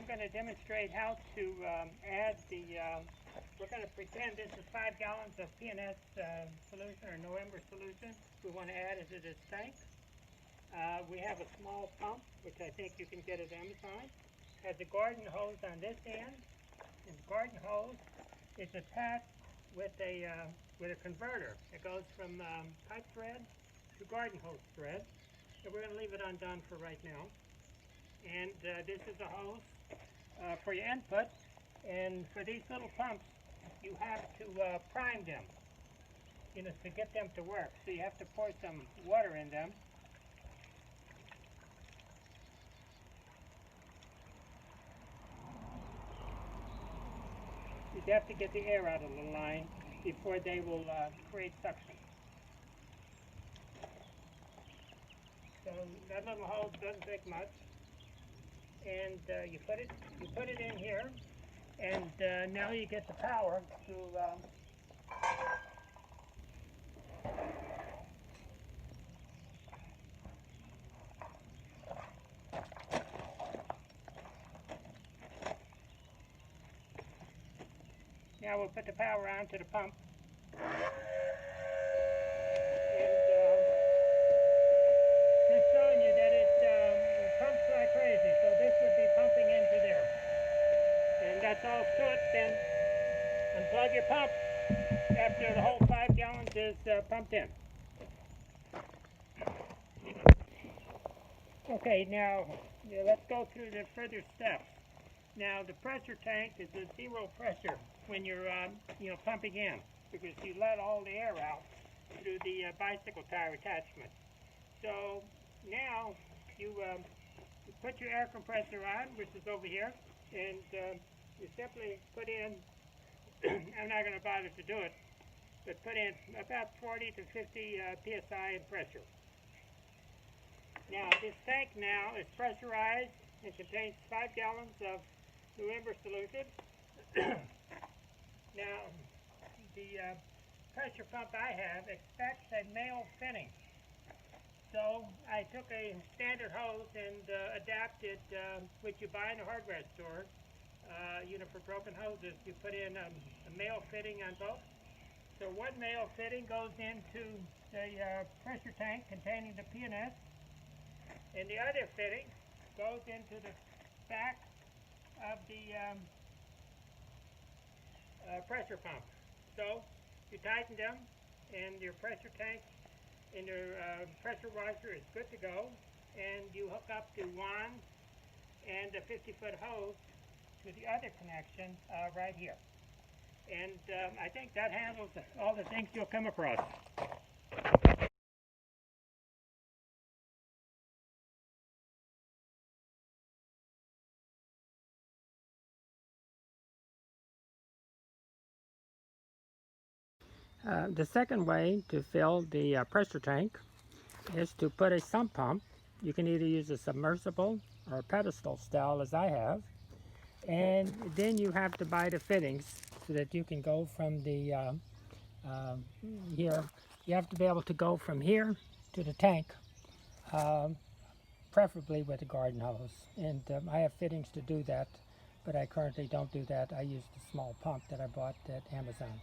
I'm going to demonstrate how to add the, we're going to pretend this is 5 gallons of PNS solution or Embers solution. We want to add it to this tank. We have a small pump, which I think you can get at Amazon. Has a garden hose on this end, and the garden hose is attached with a converter. It goes from pipe thread to garden hose thread. And we're going to leave it undone for right now. And this is a hose for your input. And for these little pumps, you have to prime them, to get them to work. So you have to pour some water in them. You have to get the air out of the line before they will create suction. So that little hose doesn't take much, and you put it in here, and now you get the power to now we'll put the power on to the pump. Just showing you that it pumps like crazy, so this would be pumping into there. And that's all to it. Then unplug your pump after the whole 5 gallons is pumped in. Okay, now let's go through the further steps. Now the pressure tank is a zero pressure when you're pumping in, because you let all the air out through the bicycle tire attachment. So now you put your air compressor on, which is over here, and you simply put in, I'm not going to bother to do it, but put in about 40 to 50 psi in pressure. Now this tank now is pressurized and contains 5 gallons of Embers solution. Now the pressure pump I have expects a male fitting. So I took a standard hose and adapted, which you buy in a hardware store, for broken hoses. You put in a male fitting on both. So one male fitting goes into the pressure tank containing the PNS, and the other fitting goes into the back of the pressure pump. So you tighten them, and your pressure tank and your pressure washer is good to go, and you hook up the wand and a 50-foot hose to the other connection right here. And I think that handles all the things you'll come across. The second way to fill the pressure tank is to put a sump pump. You can either use a submersible or a pedestal style, as I have, and then you have to buy the fittings so that you can go from the here. You have to be able to go from here to the tank, preferably with a garden hose, and I have fittings to do that, but I currently don't do that. I use the small pump that I bought at Amazon.